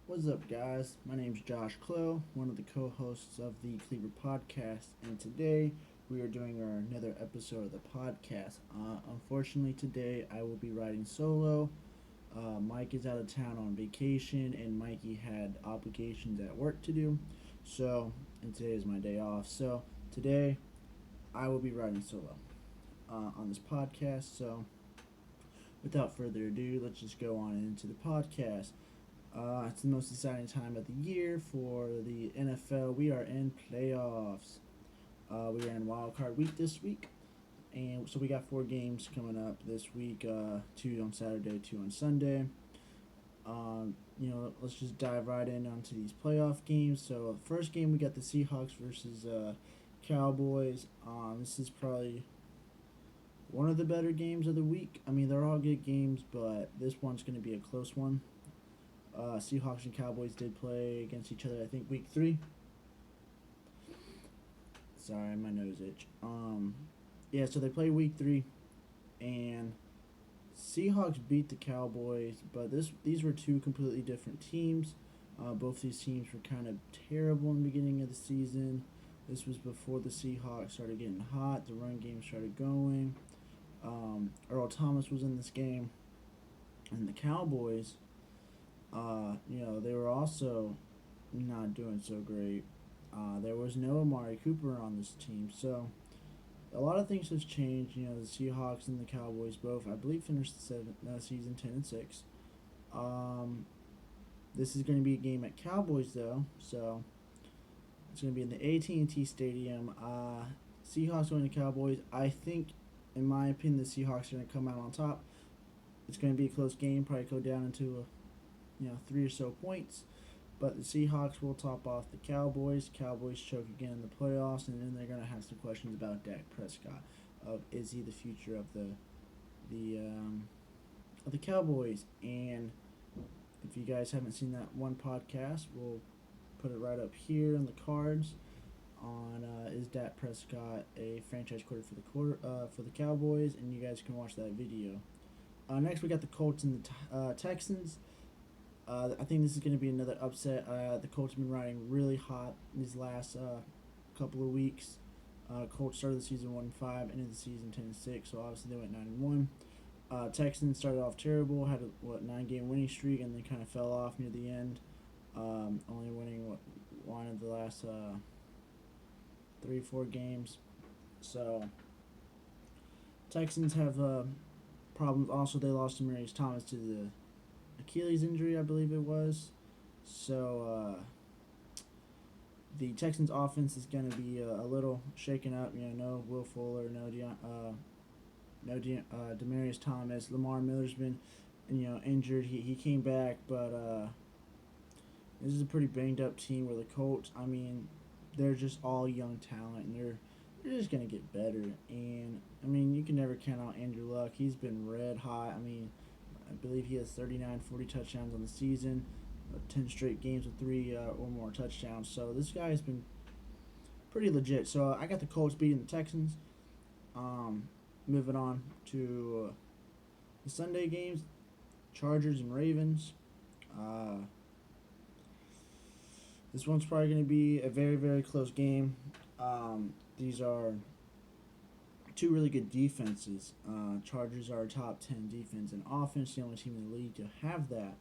What's up, guys? My name's Josh Clow, one of the co-hosts of the Cleaver Podcast, and today we are doing another episode of the podcast. Unfortunately, today I will be riding solo. Mike is out of town on vacation, and Mikey had obligations at work to do. And today is my day off. So today I will be riding solo on this podcast. So, without further ado, let's just go on into the podcast. It's the most exciting time of the year for the NFL. We are in playoffs. We are in wild card week this week, and so we got 4 games coming up this week. 2 on Saturday, 2 on Sunday. Let's just dive right in onto these playoff games. So first game we got the Seahawks versus Cowboys. This is probably one of the better games of the week. I mean, they're all good games, but this one's going to be a close one. Seahawks and Cowboys did play against each other, I think, week 3. Sorry, my nose itch. Yeah, so they played week 3, and Seahawks beat the Cowboys, but these were 2 completely different teams. Both these teams were kind of terrible in the beginning of the season. This was before the Seahawks started getting hot. The run game started going. Earl Thomas was in this game, and the Cowboys. They were also not doing so great. There was no Amari Cooper on this team, so a lot of things have changed. The Seahawks and the Cowboys both, I believe, finished the season 10-6. This is going to be a game at Cowboys though, so it's going to be in the AT&T Stadium. Seahawks going to Cowboys. I think, in my opinion, the Seahawks are going to come out on top. It's going to be a close game, probably go down into 3 or so points. But the Seahawks will top off the Cowboys. Cowboys choke again in the playoffs, and then they're going to have some questions about Dak Prescott. Is he the future of the Cowboys? And if you guys haven't seen that one podcast, we'll put it right up here in the cards on is Dak Prescott a franchise quarterback for the Cowboys, and you guys can watch that video. Next, we got the Colts and the Texans. I think this is going to be another upset. The Colts have been riding really hot these last couple of weeks. Colts started the season 1-5, ended the season 10-6, so obviously they went 9-1. Texans started off terrible, had a 9-game winning streak, and then kind of fell off near the end, only winning one of the last 3-4 games. So Texans have problems. Also, they lost Demarius Thomas to the Achilles injury, I believe it was. So the Texans' offense is going to be a little shaken up. No Will Fuller, no Demarius Thomas. Lamar Miller's been injured. He came back, but this is a pretty banged up team. Where the Colts, I mean, they're just all young talent, and they're just going to get better. And I mean, you can never count out Andrew Luck. He's been red hot. I mean, I believe he has 39, 40 touchdowns on the season, 10 straight games with 3 or more touchdowns. So this guy has been pretty legit. So I got the Colts beating the Texans. Moving on to the Sunday games, Chargers and Ravens. This one's probably going to be a very, very close game. These are 2 really good defenses. Chargers are a top 10 defense and offense, the only team in the league to have that.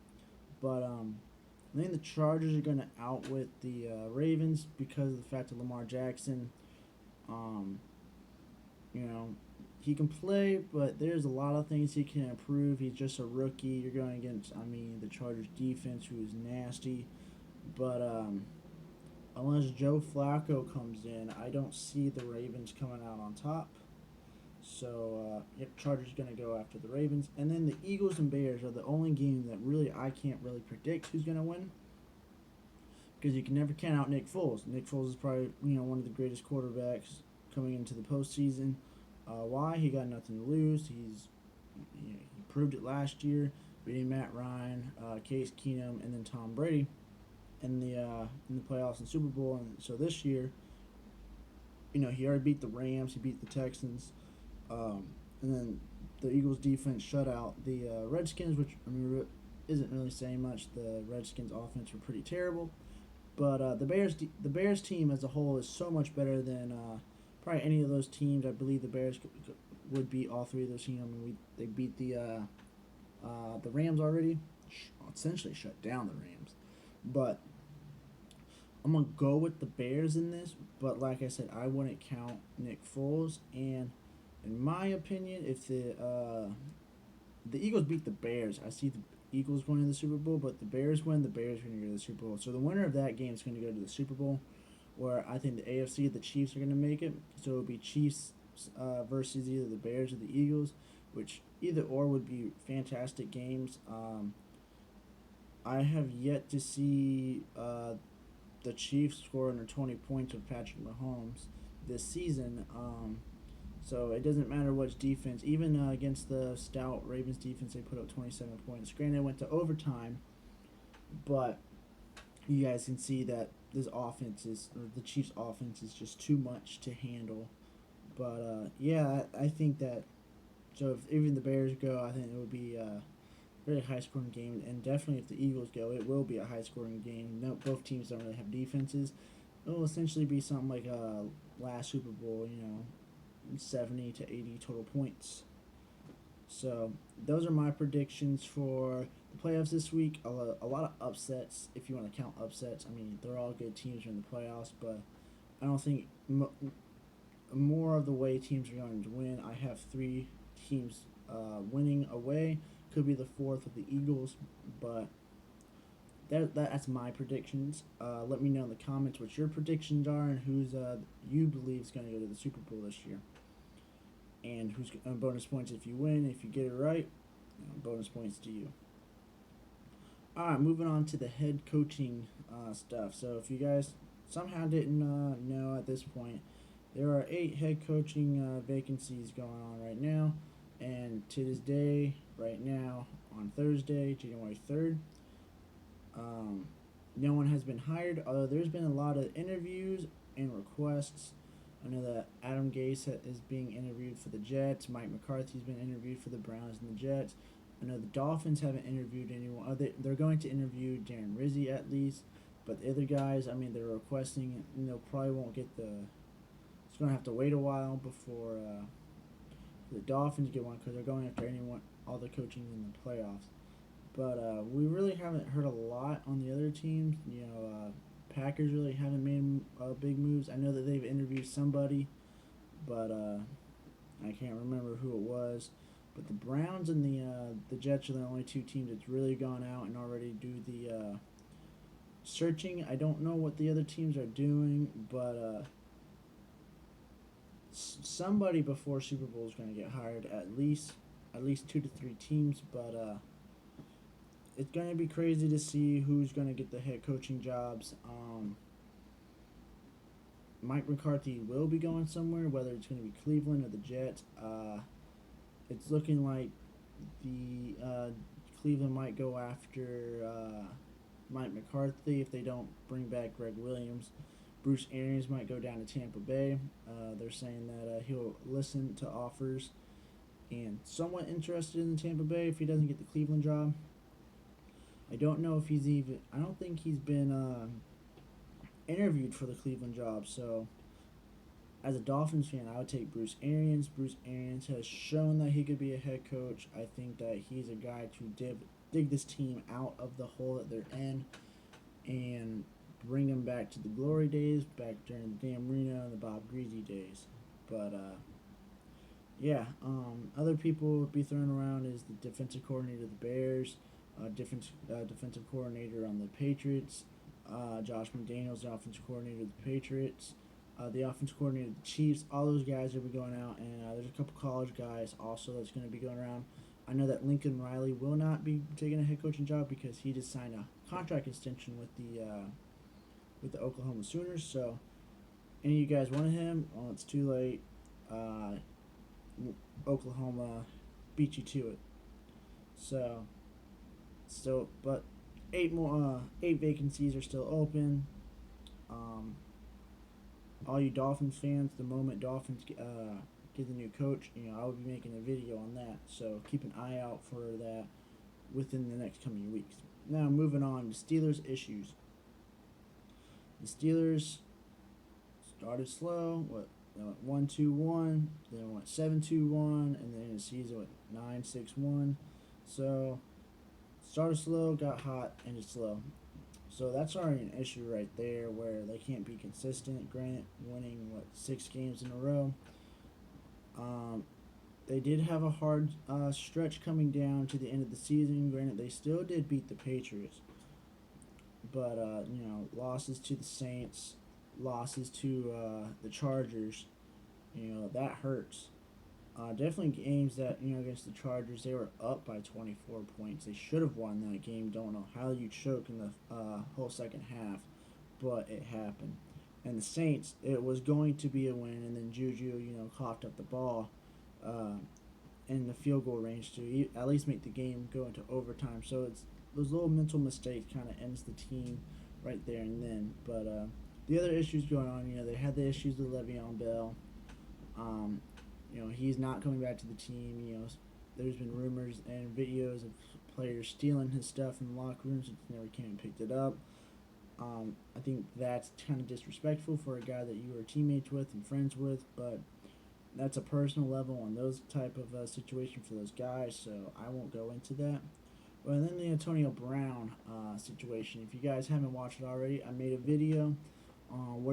But I think the Chargers are going to outwit the Ravens because of the fact that Lamar Jackson, he can play, but there's a lot of things he can improve. He's just a rookie. You're going against, the Chargers defense, who is nasty. But unless Joe Flacco comes in, I don't see the Ravens coming out on top. So, Chargers going to go after the Ravens. And then the Eagles and Bears are the only game that really I can't really predict who's going to win. Because you can never count out Nick Foles. Nick Foles is probably, one of the greatest quarterbacks coming into the postseason. Why? He got nothing to lose. He proved it last year, beating Matt Ryan, Case Keenum, and then Tom Brady in the playoffs and Super Bowl. And so this year, he already beat the Rams. He beat the Texans. And then the Eagles defense shut out the Redskins, which isn't really saying much. The Redskins' offense were pretty terrible, but the Bears team as a whole is so much better than probably any of those teams. I believe the Bears would beat all three of those teams. I mean, they beat the Rams already, essentially shut down the Rams, but I'm gonna go with the Bears in this. But like I said, I wouldn't count Nick Foles. And in my opinion, if the Eagles beat the Bears, I see the Eagles going to the Super Bowl. But the Bears win, the Bears are going to go to the Super Bowl. So the winner of that game is going to go to the Super Bowl, where I think the AFC, the Chiefs are going to make it. So it'll be Chiefs versus either the Bears or the Eagles, which either or would be fantastic games. I have yet to see the Chiefs score under 20 points with Patrick Mahomes this season. So it doesn't matter which defense. Even against the stout Ravens defense, they put up 27 points. Granted, it went to overtime, but you guys can see that the Chiefs' offense is just too much to handle. But yeah, I think that. So if even the Bears go, I think it would be a very high scoring game, and definitely if the Eagles go, it will be a high scoring game. No, both teams don't really have defenses. It will essentially be something like last Super Bowl, 70 to 80 total points. So those are my predictions for the playoffs this week. A lot of upsets, if you want to count upsets. I mean, they're all good teams in the playoffs, but I don't think more of the way teams are going to win. I have three teams winning away. Could be the fourth with the Eagles, but that's my predictions. Let me know in the comments what your predictions are and who's you believe is going to go to the Super Bowl this year. And who's bonus points if you win. If you get it right, bonus points to you. Alright, moving on to the head coaching stuff. So if you guys somehow didn't know at this point, there are 8 head coaching vacancies going on right now. And to this day, right now, on Thursday, January 3rd, no one has been hired, although there's been a lot of interviews and requests. I know that Adam Gase is being interviewed for the Jets. Mike McCarthy's been interviewed for the Browns and the Jets. I know the Dolphins haven't interviewed anyone. They're going to interview Darren Rizzi at least. But the other guys, I mean, they're requesting, and they'll probably won't get the... It's going to have to wait a while before the Dolphins get one, because they're going after all the coaching in the playoffs. But we really haven't heard a lot on the other teams. Packers really haven't made big moves. I know that they've interviewed somebody, but I can't remember who it was. But the Browns and the Jets are the only two teams that's really gone out and already do the searching. I don't know what the other teams are doing, but somebody before Super Bowl is going to get hired. At least 2 to 3 teams, but it's going to be crazy to see who's going to get the head coaching jobs. Mike McCarthy will be going somewhere, whether it's going to be Cleveland or the Jets. It's looking like the Cleveland might go after Mike McCarthy if they don't bring back Greg Williams. Bruce Arians might go down to Tampa Bay. They're saying that he'll listen to offers and somewhat interested in Tampa Bay if he doesn't get the Cleveland job. I don't know if I don't think he's been interviewed for the Cleveland job. So, as a Dolphins fan, I would take Bruce Arians. Bruce Arians has shown that he could be a head coach. I think that he's a guy to dig this team out of the hole that they're in and bring them back to the glory days, back during the Dan Marino and the Bob Greasy days. But, yeah, other people would be thrown around is the defensive coordinator of the Bears, defensive coordinator on the Patriots, Josh McDaniels, the offensive coordinator of the Patriots, the offensive coordinator of the Chiefs. All those guys will be going out, and there's a couple college guys also that's going to be going around. I know that Lincoln Riley will not be taking a head coaching job because he just signed a contract extension with the Oklahoma Sooners. So, any of you guys wanted him? Well, it's too late. Oklahoma beat you to it. But 8 vacancies are still open. All you Dolphins fans, the moment Dolphins get the new coach, I will be making a video on that. So keep an eye out for that. within the next coming weeks. Now, moving on, the Steelers' issues. The Steelers started slow. They went 1-2-1, then went 7-2-1, and then the season went 9-6-1. So started slow, got hot, ended slow. So that's already an issue right there, where they can't be consistent. Granted, winning 6 games in a row. Um, they did have a hard stretch coming down to the end of the season. Granted, they still did beat the Patriots, but losses to the Saints, losses to the Chargers, that hurts. Definitely games that, against the Chargers, they were up by 24 points. They should have won that game. Don't know how you choke in the whole second half, but it happened. And the Saints, it was going to be a win, and then Juju, coughed up the ball in the field goal range to at least make the game go into overtime. So it's those little mental mistakes kind of ends the team right there and then. But the other issues going on, they had the issues with Le'Veon Bell. He's not coming back to the team. There's been rumors and videos of players stealing his stuff in the locker rooms. He never came and picked it up. I think that's kind of disrespectful for a guy that you were teammates with and friends with, but that's a personal level on those type of situation for those guys, so I won't go into that. But then the Antonio Brown situation. If you guys haven't watched it already, I made a video on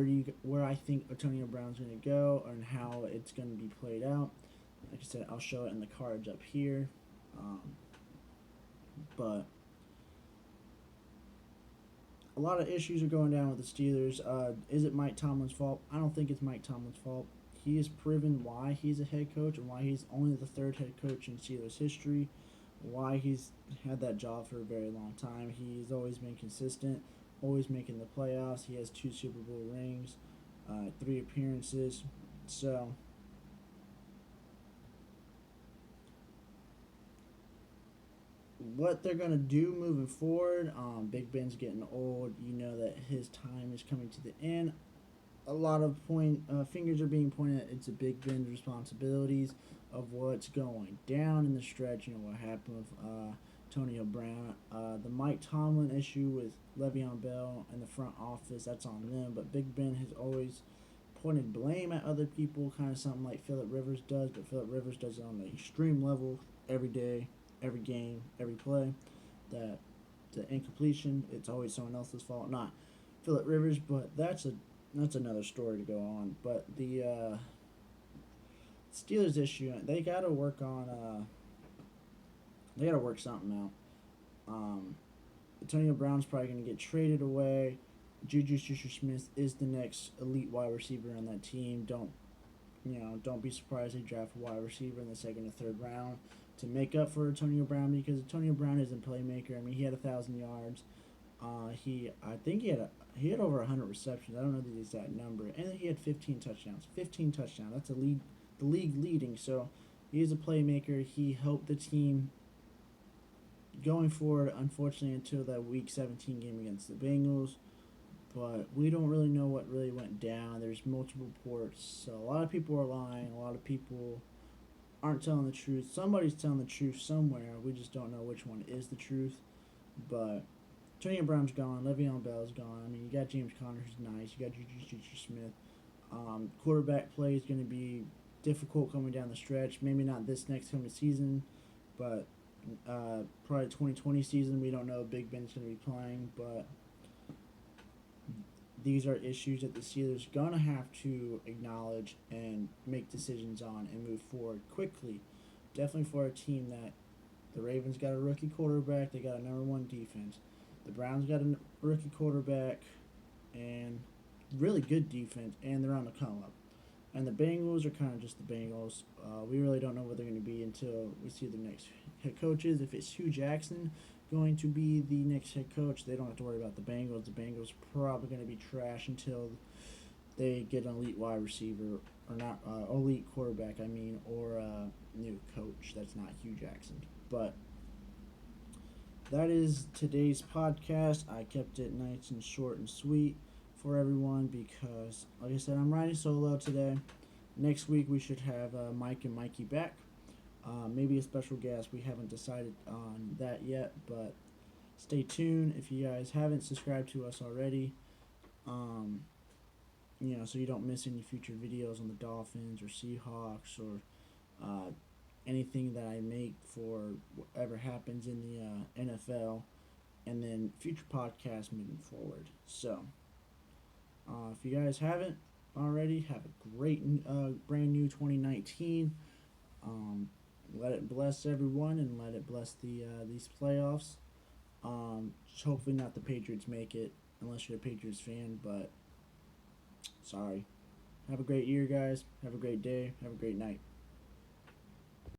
where I think Antonio Brown's going to go and how it's going to be played out. Like I said, I'll show it in the cards up here. But a lot of issues are going down with the Steelers. Is it Mike Tomlin's fault? I don't think it's Mike Tomlin's fault. He has proven why he's a head coach and why he's only the third head coach in Steelers history, why he's had that job for a very long time. He's always been consistent, always making the playoffs. He has 2 Super Bowl rings, 3 appearances. So what they're going to do moving forward, Big Ben's getting old. You know that his time is coming to the end. A lot of fingers are being pointed at it's a Big Ben's responsibilities of what's going down in the stretch. What happened with Antonio Brown. The Mike Tomlin issue with Le'Veon Bell and the front office, that's on them. But Big Ben has always pointed blame at other people, kind of something like Phillip Rivers does. But Phillip Rivers does it on the extreme level every day, every game, every play. That the incompletion, it's always someone else's fault, not Phillip Rivers. But that's another story to go on. But the Steelers issue, they got to work on. They got to work something out. Antonio Brown's probably going to get traded away. Juju Smith is the next elite wide receiver on that team. Don't be surprised they draft a wide receiver in the second or third round to make up for Antonio Brown, because Antonio Brown isn't a playmaker. I mean, he had 1,000 yards. I think he had over 100 receptions. I don't know the exact number, and he had 15 touchdowns. 15 touchdowns. That's the league leading. So he is a playmaker. He helped the team going forward. Unfortunately, until that Week 17 game against the Bengals. But we don't really know what really went down. There's multiple reports, so a lot of people are lying. A lot of people aren't telling the truth. Somebody's telling the truth somewhere. We just don't know which one is the truth. But Antonio Brown's gone. Le'Veon Bell's gone. I mean, you got James Conner, who's nice. You got Juju Smith. Quarterback play is going to be difficult coming down the stretch. Maybe not this next coming season, but probably 2020 season. We don't know if Big Ben's going to be playing, but these are issues that the Steelers are going to have to acknowledge and make decisions on and move forward quickly. Definitely for a team that the Ravens got a rookie quarterback. They got a number 1 defense. The Browns got a rookie quarterback and really good defense, and they're on the come up. And the Bengals are kind of just the Bengals. We really don't know what they're going to be until we see the next head coaches. If it's Hugh Jackson going to be the next head coach, they don't have to worry about the Bengals. The Bengals are probably going to be trash until they get an elite wide receiver, or not elite quarterback, or a new coach. That's not Hugh Jackson. But that is today's podcast. I kept it nice and short and sweet for everyone because, like I said, I'm riding solo today. Next week we should have Mike and Mikey back. Maybe a special guest. We haven't decided on that yet, but stay tuned if you guys haven't subscribed to us already. Um, so you don't miss any future videos on the Dolphins or Seahawks or uh, anything that I make for whatever happens in the NFL, and then future podcasts moving forward. So, if you guys haven't already, have a great brand new 2019. Um, let it bless everyone and let it bless these playoffs. Hopefully not the Patriots make it unless you're a Patriots fan, but sorry. Have a great year, guys. Have a great day. Have a great night.